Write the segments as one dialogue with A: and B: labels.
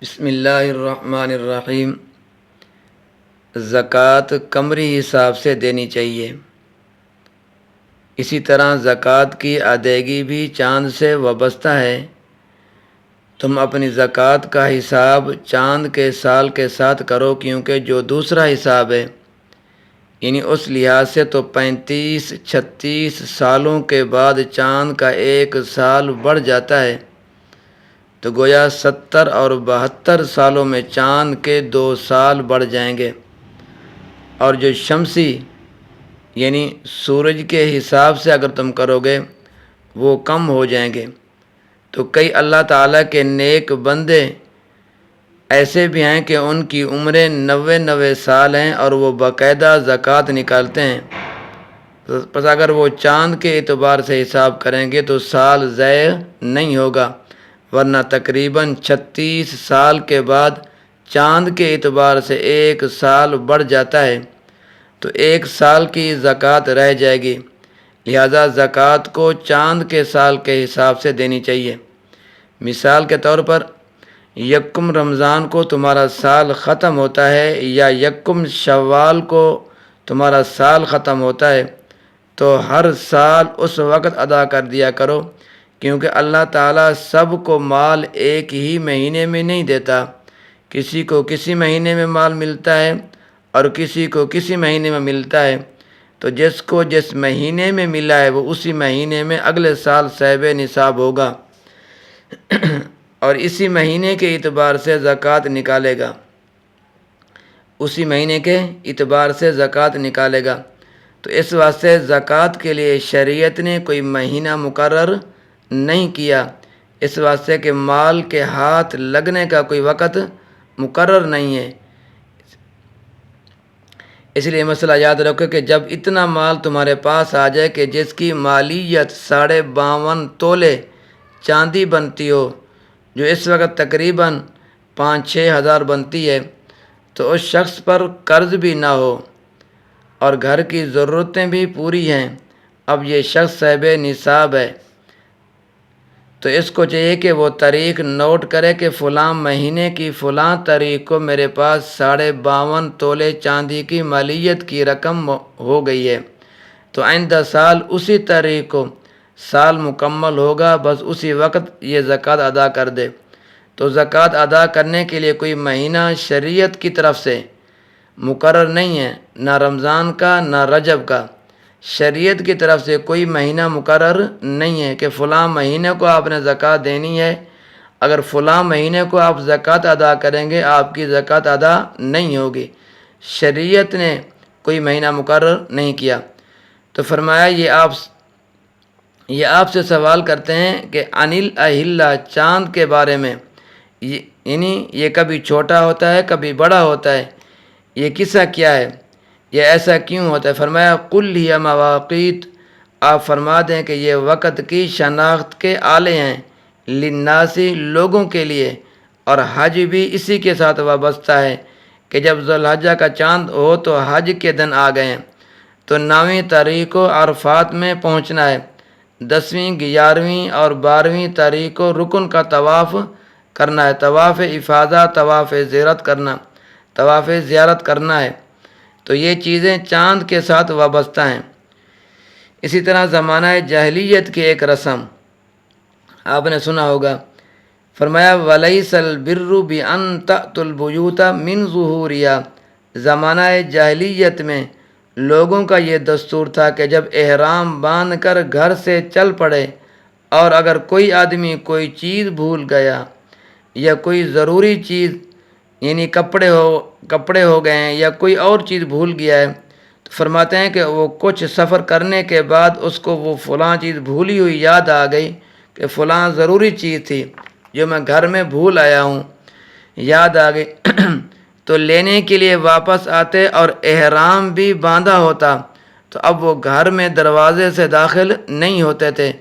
A: بسم اللہ الرحمن الرحیم۔ زکوٰۃ قمری حساب سے دینی چاہیے۔ اسی طرح زکوٰۃ کی ادائیگی بھی چاند سے وابستہ ہے۔ تم اپنی زکوٰۃ کا حساب چاند کے سال کے ساتھ کرو، کیونکہ جو دوسرا حساب ہے یعنی اس لحاظ سے تو 35-36 سالوں کے بعد چاند کا ایک سال بڑھ جاتا ہے، تو گویا 70 اور 72 سالوں میں چاند کے 2 سال بڑھ جائیں گے، اور جو شمسی یعنی سورج کے حساب سے اگر تم کرو گے وہ کم ہو جائیں گے۔ تو کئی اللہ تعالیٰ کے نیک بندے ایسے بھی ہیں کہ ان کی عمریں 90 سال ہیں اور وہ باقاعدہ زکوٰۃ نکالتے ہیں۔ پس اگر وہ چاند کے اعتبار سے حساب کریں گے تو سال ضائع نہیں ہوگا، ورنہ تقریباً 36 سال کے بعد چاند کے اعتبار سے ایک سال بڑھ جاتا ہے، تو ایک سال کی زکوٰۃ رہ جائے گی۔ لہذا زکوٰۃ کو چاند کے سال کے حساب سے دینی چاہیے۔ مثال کے طور پر یکم رمضان کو تمہارا سال ختم ہوتا ہے یا یکم شوال کو تمہارا سال ختم ہوتا ہے، تو ہر سال اس وقت ادا کر دیا کرو، کیونکہ اللہ تعالیٰ سب کو مال ایک ہی مہینے میں نہیں دیتا۔ کسی کو کسی مہینے میں مال ملتا ہے اور کسی کو کسی مہینے میں ملتا ہے، تو جس کو جس مہینے میں ملا ہے وہ اسی مہینے میں اگلے سال صاحب نصاب ہوگا اور اسی مہینے کے اعتبار سے زکوٰۃ نکالے گا، اسی مہینے کے اعتبار سے زکوٰۃ نکالے گا۔ تو اس واسطے زکوٰۃ کے لیے شریعت نے کوئی مہینہ مقرر نہیں کیا، اس واسطے کہ مال کے ہاتھ لگنے کا کوئی وقت مقرر نہیں ہے۔ اس لیے مسئلہ یاد رکھو کہ جب اتنا مال تمہارے پاس آ جائے کہ جس کی مالیت 52.5 تولے چاندی بنتی ہو، جو اس وقت تقریباً 5-6 ہزار بنتی ہے، تو اس شخص پر قرض بھی نہ ہو اور گھر کی ضرورتیں بھی پوری ہیں، اب یہ شخص صاحب نصاب ہے، تو اس کو چاہیے کہ وہ تاریخ نوٹ کرے کہ فلاں مہینے کی فلاں تاریخ کو میرے پاس 52.5 تولے چاندی کی مالیت کی رقم ہو گئی ہے، تو آئندہ سال اسی تاریخ کو سال مکمل ہوگا، بس اسی وقت یہ زکوٰۃ ادا کر دے۔ تو زکوٰۃ ادا کرنے کے لیے کوئی مہینہ شریعت کی طرف سے مقرر نہیں ہے، نہ رمضان کا نہ رجب کا۔ شریعت کی طرف سے کوئی مہینہ مقرر نہیں ہے کہ فلاں مہینے کو آپ نے زکوٰۃ دینی ہے، اگر فلاں مہینے کو آپ زکوٰۃ ادا کریں گے آپ کی زکوٰۃ ادا نہیں ہوگی۔ شریعت نے کوئی مہینہ مقرر نہیں کیا۔ تو فرمایا یہ آپ سے سوال کرتے ہیں کہ انل اہلہ چاند کے بارے میں، یعنی یہ کبھی چھوٹا ہوتا ہے کبھی بڑا ہوتا ہے، یہ قصہ کیا ہے، یہ ایسا کیوں ہوتا ہے؟ فرمایا قل ہی مواقیت، آپ فرما دیں کہ یہ وقت کی شناخت کے آلے ہیں، للناسی لوگوں کے لیے، اور حج بھی اسی کے ساتھ وابستہ ہے کہ جب ذوالحجہ کا چاند ہو تو حج کے دن آ گئے ہیں، تو 9ویں تاریخ کو عرفات میں پہنچنا ہے، 10ویں 11ویں اور 12ویں تاریخ کو رکن کا طواف کرنا ہے، طواف افاضہ طواف زیارت کرنا ہے، تو یہ چیزیں چاند کے ساتھ وابستہ ہیں۔ اسی طرح زمانہ جاہلیت کی ایک رسم آپ نے سنا ہوگا، فرمایا وَلَيْسَ الْبِرُّ بِأَن تَأْتُوا الْبُيُوتَ مِن ظُهُورِهَا، زمانہ جاہلیت میں لوگوں کا یہ دستور تھا کہ جب احرام باندھ کر گھر سے چل پڑے اور اگر کوئی آدمی کوئی چیز بھول گیا یا کوئی ضروری چیز یعنی کپڑے ہو گئے ہیں یا کوئی اور چیز بھول گیا ہے، تو فرماتے ہیں کہ وہ کچھ سفر کرنے کے بعد اس کو وہ فلاں چیز بھولی ہوئی یاد آ گئی کہ فلاں ضروری چیز تھی جو میں گھر میں بھول آیا ہوں، یاد آ گئی تو لینے کے لیے واپس آتے اور احرام بھی باندھا ہوتا، تو اب وہ گھر میں دروازے سے داخل نہیں ہوتے تھے،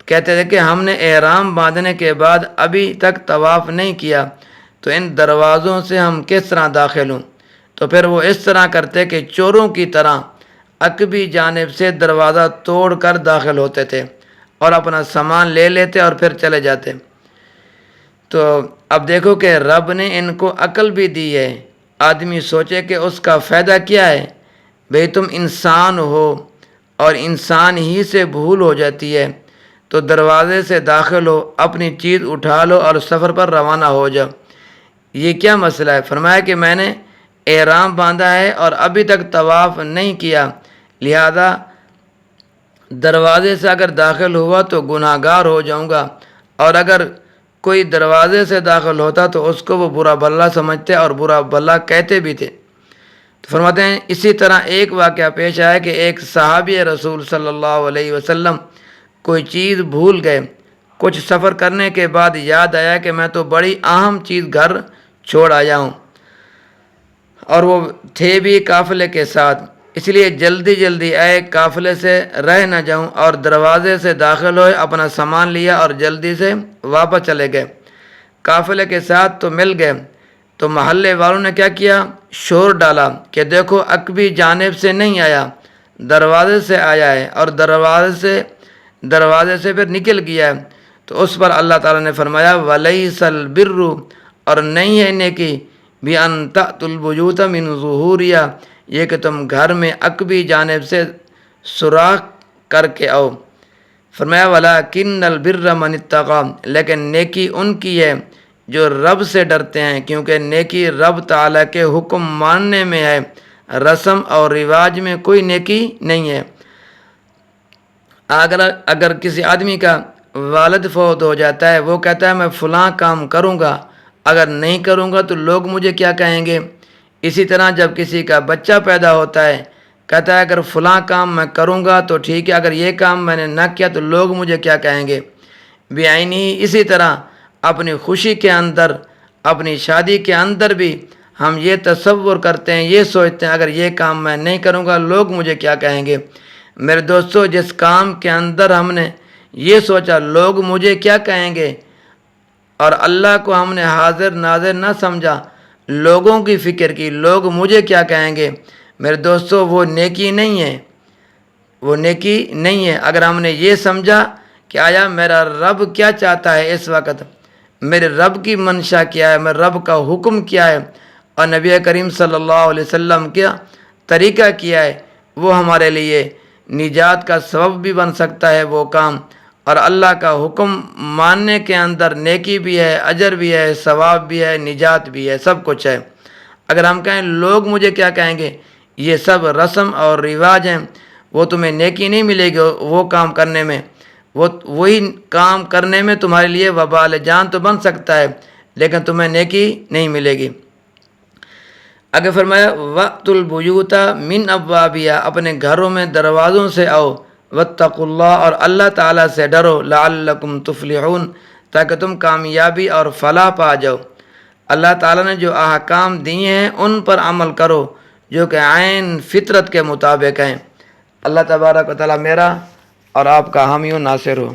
A: کہتے تھے کہ ہم نے احرام باندھنے کے بعد ابھی تک طواف نہیں کیا، تو ان دروازوں سے ہم کس طرح داخل ہوں؟ تو پھر وہ اس طرح کرتے کہ چوروں کی طرح عقبی جانب سے دروازہ توڑ کر داخل ہوتے تھے اور اپنا سامان لے لیتے اور پھر چلے جاتے۔ تو اب دیکھو کہ رب نے ان کو عقل بھی دی ہے. آدمی سوچے کہ اس کا فائدہ کیا ہے. بھئی تم انسان ہو اور انسان ہی سے بھول ہو جاتی ہے، تو دروازے سے داخل ہو، اپنی چیز اٹھا لو اور سفر پر روانہ ہو جاؤ. یہ کیا مسئلہ ہے؟ فرمایا کہ میں نے احرام باندھا ہے اور ابھی تک طواف نہیں کیا، لہذا دروازے سے اگر داخل ہوا تو گناہ گار ہو جاؤں گا. اور اگر کوئی دروازے سے داخل ہوتا تو اس کو وہ برا بلا سمجھتے اور برا بلا کہتے بھی تھے. تو فرماتے ہیں اسی طرح ایک واقعہ پیش آیا کہ ایک صحابی رسول صلی اللہ علیہ وسلم کوئی چیز بھول گئے. کچھ سفر کرنے کے بعد یاد آیا کہ میں تو بڑی اہم چیز گھر چھوڑ آیا ہوں، اور وہ تھے بھی قافلے کے ساتھ، اس لیے جلدی جلدی آئے قافلے سے رہ نہ جاؤں، اور دروازے سے داخل ہوئے، اپنا سامان لیا اور جلدی سے واپس چلے گئے. قافلے کے ساتھ تو مل گئے، تو محلے والوں نے کیا کیا؟ شور ڈالا کہ دیکھو عقبی جانب سے نہیں آیا، دروازے سے آیا ہے، اور دروازے سے پھر نکل گیا ہے. تو اس پر اللہ تعالیٰ نے فرمایا وَلَيْسَ الْبِرُّ، اور نہیں ہے نیکی بِأَن تَأْتُوا الْبُيُوتَ مِنْ ظُهُورِهَا، یہ کہ تم گھر میں عقبی جانب سے سوراخ کر کے آؤ. فرمایا وَلَكِنَّ الْبِرَّ مَنِ اتَّقَىٰ، لیکن نیکی ان کی ہے جو رب سے ڈرتے ہیں، کیونکہ نیکی رب تعالیٰ کے حکم ماننے میں ہے، رسم اور رواج میں کوئی نیکی نہیں ہے. اگر کسی آدمی کا والد فوت ہو جاتا ہے، وہ کہتا ہے میں فلاں کام کروں گا، اگر نہیں کروں گا تو لوگ مجھے کیا کہیں گے. اسی طرح جب کسی کا بچہ پیدا ہوتا ہے، کہتا ہے اگر فلاں کام میں کروں گا تو ٹھیک ہے، اگر یہ کام میں نے نہ کیا تو لوگ مجھے کیا کہیں گے. بعینی اسی طرح اپنی خوشی کے اندر، اپنی شادی کے اندر بھی ہم یہ تصور کرتے ہیں، یہ سوچتے ہیں اگر یہ کام میں نہیں کروں گا لوگ مجھے کیا کہیں گے. میرے دوستو، جس کام کے اندر ہم نے یہ سوچا لوگ مجھے کیا کہیں گے، اور اللہ کو ہم نے حاضر ناظر نہ سمجھا، لوگوں کی فکر کی لوگ مجھے کیا کہیں گے، میرے دوستو وہ نیکی نہیں ہے، وہ نیکی نہیں ہے. اگر ہم نے یہ سمجھا کہ آیا میرا رب کیا چاہتا ہے، اس وقت میرے رب کی منشا کیا ہے، میرے رب کا حکم کیا ہے، اور نبی کریم صلی اللہ علیہ وسلم کا طریقہ کیا ہے، وہ ہمارے لیے نجات کا سبب بھی بن سکتا ہے وہ کام. اور اللہ کا حکم ماننے کے اندر نیکی بھی ہے، اجر بھی ہے، ثواب بھی ہے، نجات بھی ہے، سب کچھ ہے. اگر ہم کہیں لوگ مجھے کیا کہیں گے، یہ سب رسم اور رواج ہیں، وہ تمہیں نیکی نہیں ملے گی وہ کام کرنے میں، وہی کام کرنے میں تمہارے لیے وبال جان تو بن سکتا ہے، لیکن تمہیں نیکی نہیں ملے گی. اگر فرمایا وَأْتُوا الْبُيُوتَ مِنْ أَبْوَابِهَا، اپنے گھروں میں دروازوں سے آؤ، وَاتَّقُوا اللَّهَ، اور اللہ تعالیٰ سے ڈرو، لَعَلَّكُمْ تُفْلِحُونَ، تاکہ تم کامیابی اور فلاح پا جاؤ. اللہ تعالیٰ نے جو احکام دیے ہیں ان پر عمل کرو جو کہ عین فطرت کے مطابق ہیں. اللہ تبارک و تعالیٰ میرا اور آپ کا حامی و ناصر ہو.